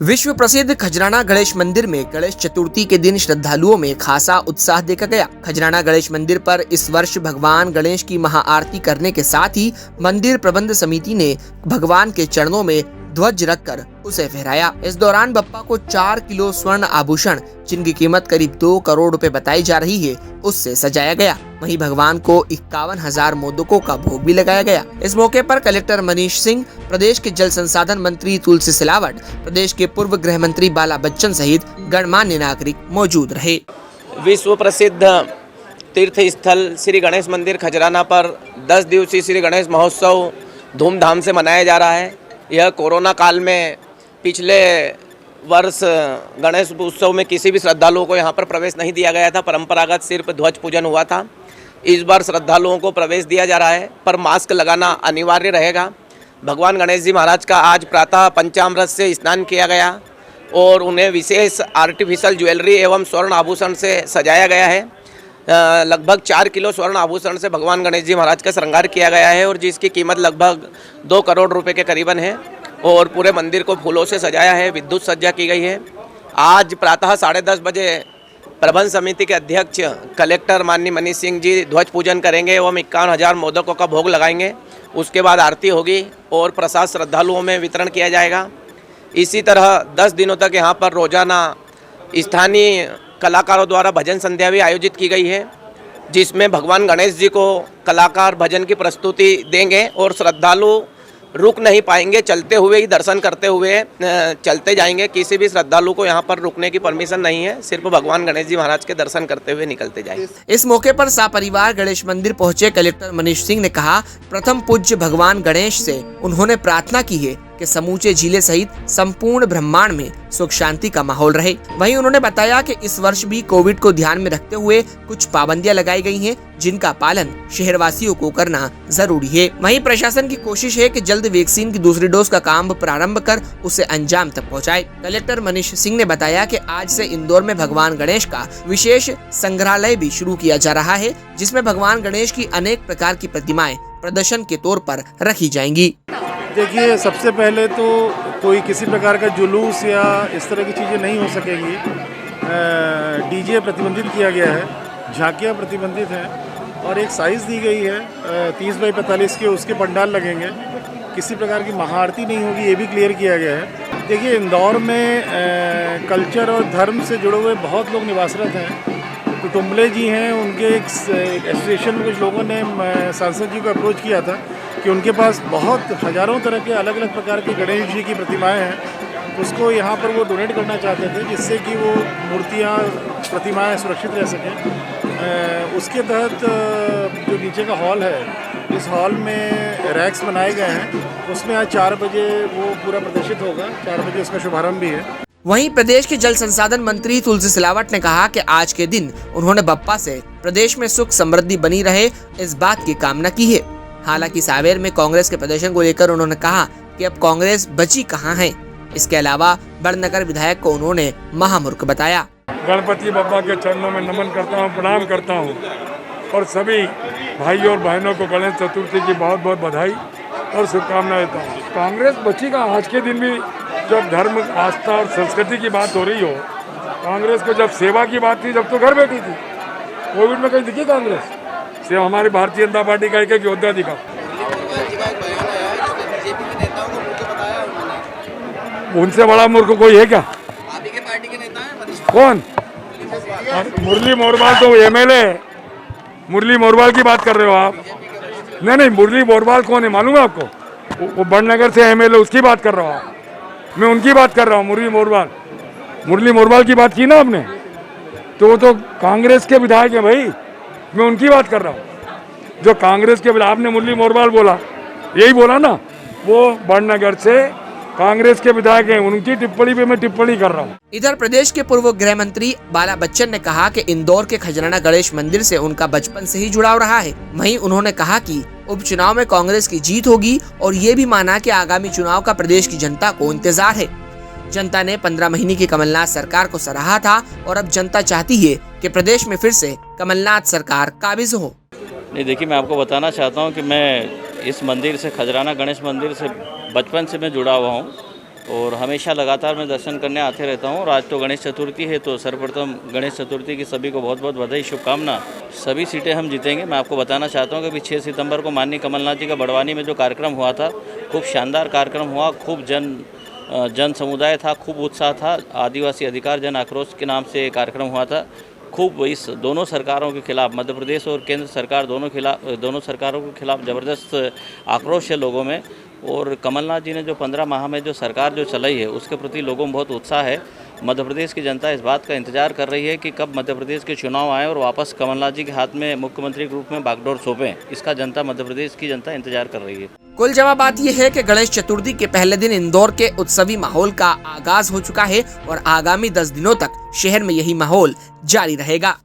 विश्व प्रसिद्ध खजराना गणेश मंदिर में गणेश चतुर्थी के दिन श्रद्धालुओं में खासा उत्साह देखा गया। खजराना गणेश मंदिर पर इस वर्ष भगवान गणेश की महाआरती करने के साथ ही मंदिर प्रबंध समिति ने भगवान के चरणों में ध्वज रखकर उसे फहराया। इस दौरान बप्पा को 4 किलो स्वर्ण आभूषण, जिनकी कीमत करीब 2 करोड़ रुपए बताई जा रही है, उससे सजाया गया। वहीं भगवान को 51,000 मोदकों का भोग भी लगाया गया। इस मौके पर कलेक्टर मनीष सिंह, प्रदेश के जल संसाधन मंत्री तुलसी सिलावट, प्रदेश के पूर्व गृह मंत्री बाला बच्चन सहित गणमान्य नागरिक मौजूद रहे। विश्व प्रसिद्ध तीर्थ स्थल श्री गणेश मंदिर खजराना पर 10 दिवसीय श्री गणेश महोत्सव धूमधाम से मनाया जा रहा है। यह कोरोना काल में पिछले वर्ष गणेश उत्सव में किसी भी श्रद्धालुओं को यहाँ पर प्रवेश नहीं दिया गया था। परंपरागत सिर्फ ध्वज पूजन हुआ था। इस बार श्रद्धालुओं को प्रवेश दिया जा रहा है, पर मास्क लगाना अनिवार्य रहेगा। भगवान गणेश जी महाराज का आज प्रातः पंचामृत से स्नान किया गया और उन्हें विशेष आर्टिफिशियल ज्वेलरी एवं स्वर्ण आभूषण से सजाया गया है। लगभग 4 किलो स्वर्ण आभूषण से भगवान गणेश जी महाराज का श्रृंगार किया गया है और जिसकी कीमत लगभग 2 करोड़ रुपए के करीबन है। और पूरे मंदिर को फूलों से सजाया है, विद्युत सज्जा की गई है। आज प्रातः 10:30 बजे प्रबंध समिति के अध्यक्ष कलेक्टर माननीय मनीष सिंह जी ध्वज पूजन करेंगे एवं 51,000 मोदकों का भोग लगाएंगे। उसके बाद आरती होगी और प्रसाद श्रद्धालुओं में वितरण किया जाएगा। इसी तरह 10 दिनों तक यहाँ पर रोजाना स्थानीय कलाकारों द्वारा भजन संध्या भी आयोजित की गई है, जिसमें भगवान गणेश जी को कलाकार भजन की प्रस्तुति देंगे और श्रद्धालु रुक नहीं पाएंगे, चलते हुए ही दर्शन करते हुए चलते जाएंगे। किसी भी श्रद्धालु को यहाँ पर रुकने की परमिशन नहीं है, सिर्फ भगवान गणेश जी महाराज के दर्शन करते हुए निकलते जाएंगे। इस मौके पर सपरिवार गणेश मंदिर पहुंचे कलेक्टर मनीष सिंह ने कहा, प्रथम पूज्य भगवान गणेश से उन्होंने प्रार्थना की है कि समूचे जिले सहित संपूर्ण ब्रह्मांड में सुख शांति का माहौल रहे। वहीं उन्होंने बताया कि इस वर्ष भी कोविड को ध्यान में रखते हुए कुछ पाबंदियां लगाई गई हैं, जिनका पालन शहरवासियों को करना जरूरी है। वहीं प्रशासन की कोशिश है कि जल्द वैक्सीन की दूसरी डोज का काम प्रारंभ कर उसे अंजाम तक पहुंचाए। कलेक्टर मनीष सिंह ने बताया कि आज से इंदौर में भगवान गणेश का विशेष संग्रहालय भी शुरू किया जा रहा है, जिसमें भगवान गणेश की अनेक प्रकार की प्रतिमाएं प्रदर्शन के तौर पर रखी जाएंगी। देखिए, सबसे पहले तो कोई किसी प्रकार का जुलूस या इस तरह की चीज़ें नहीं हो सकेंगी। डीजे प्रतिबंधित किया गया है, झांकियाँ प्रतिबंधित हैं और एक साइज़ दी गई है 30 बाई 45 के, उसके पंडाल लगेंगे। किसी प्रकार की महाआरती नहीं होगी, ये भी क्लियर किया गया है। देखिए, इंदौर में कल्चर और धर्म से जुड़े हुए बहुत लोग निवासरत हैं। कुटुम्बले जी हैं, उनके एक एसोसिएशन में कुछ लोगों ने सांसद जी को अप्रोच किया था कि उनके पास बहुत हज़ारों तरह के अलग अलग प्रकार के गणेश जी की प्रतिमाएं हैं, उसको यहाँ पर वो डोनेट करना चाहते थे, जिससे कि वो मूर्तियाँ, प्रतिमाएं सुरक्षित रह सकें। उसके तहत जो नीचे का हॉल है, इस हॉल में रैक्स बनाए गए हैं, उसमें आज 4 बजे वो पूरा प्रदर्शित होगा। 4 बजे उसका शुभारंभ भी है। वहीं प्रदेश के जल संसाधन मंत्री तुलसी सिलावट ने कहा कि आज के दिन उन्होंने बप्पा से प्रदेश में सुख समृद्धि बनी रहे, इस बात की कामना की है। हालांकि सावेर में कांग्रेस के प्रदर्शन को लेकर उन्होंने कहा कि अब कांग्रेस बची कहां है। इसके अलावा बड़नगर विधायक को उन्होंने महामूर्ख बताया। गणपति बप्पा के चरणों में नमन करता हूं, प्रणाम करता हूं और सभी भाइयों और बहनों को गणेश चतुर्थी की बहुत बहुत बधाई और शुभकामनाएं देता हूँ। कांग्रेस बची का आज के दिन भी जब धर्म, आस्था और संस्कृति की बात हो रही हो, कांग्रेस को जब सेवा की बात थी जब तो घर बैठी थी। कोविड में कहीं दिखी कांग्रेस? सिर्फ हमारी भारतीय जनता पार्टी का एक योद्धा दिखा। उनसे बड़ा मूर्ख कोई है क्या? कौन? मुरली मोरवाल तो एमएलए, मुरली मोरवाल की बात कर रहे हो आप? नहीं, मुरली मोरवाल कौन है मालूम है आपको? वो बड़नगर से एमएलए, उसकी बात कर रहा हूँ मैं, उनकी बात कर रहा हूँ। मुरली मोरवाल की बात की ना आपने, तो वो तो कांग्रेस के विधायक है भाई, मैं उनकी बात कर रहा हूँ। जो कांग्रेस के विधायक, आपने मुरली मोरवाल बोला, यही बोला ना, वो बड़नगर से कांग्रेस के विधायक हैं, उनकी टिप्पणी पे मैं टिप्पणी कर रहा हूँ। इधर प्रदेश के पूर्व गृह मंत्री बाला बच्चन ने कहा कि इंदौर के खजराना गणेश मंदिर से उनका बचपन से ही जुड़ाव रहा है। वहीं उन्होंने कहा कि उपचुनाव में कांग्रेस की जीत होगी और ये भी माना कि आगामी चुनाव का प्रदेश की जनता को इंतजार है। जनता ने 15 महीने की कमलनाथ सरकार को सराहा था और अब जनता चाहती है कि प्रदेश में फिर से कमलनाथ सरकार काबिज हो। नहीं, देखिए, मैं आपको बताना चाहता हूँ कि मैं इस मंदिर से, खजराना गणेश मंदिर से बचपन से मैं जुड़ा हुआ हूँ और हमेशा लगातार मैं दर्शन करने आते रहता हूँ। और आज तो गणेश चतुर्थी है, तो सर्वप्रथम गणेश चतुर्थी की सभी को बहुत बहुत बधाई, शुभकामना। सभी सीटें हम जीतेंगे। मैं आपको बताना चाहता हूँ कि अभी 6 सितंबर को माननीय कमलनाथ जी का बड़वानी में जो कार्यक्रम हुआ था, खूब शानदार कार्यक्रम हुआ, खूब जन समुदाय था, खूब उत्साह था। आदिवासी अधिकार जन आक्रोश के नाम से कार्यक्रम हुआ था। खूब इस दोनों सरकारों के खिलाफ, मध्य प्रदेश और केंद्र सरकार दोनों सरकारों के खिलाफ ज़बरदस्त आक्रोश है लोगों में। और कमलनाथ जी ने जो 15 माह में जो सरकार जो चलाई है, उसके प्रति लोगों में बहुत उत्साह है। मध्य प्रदेश की जनता इस बात का इंतजार कर रही है कि कब मध्य प्रदेश के चुनाव आए और वापस कमलनाथ जी के हाथ में मुख्यमंत्री के रूप में बागडोर सौंपें। इसका मध्य प्रदेश की जनता इंतजार कर रही है। कुल जवाब बात यह है कि गणेश चतुर्थी के पहले दिन इंदौर के उत्सवी माहौल का आगाज हो चुका है और आगामी 10 दिनों तक शहर में यही माहौल जारी रहेगा।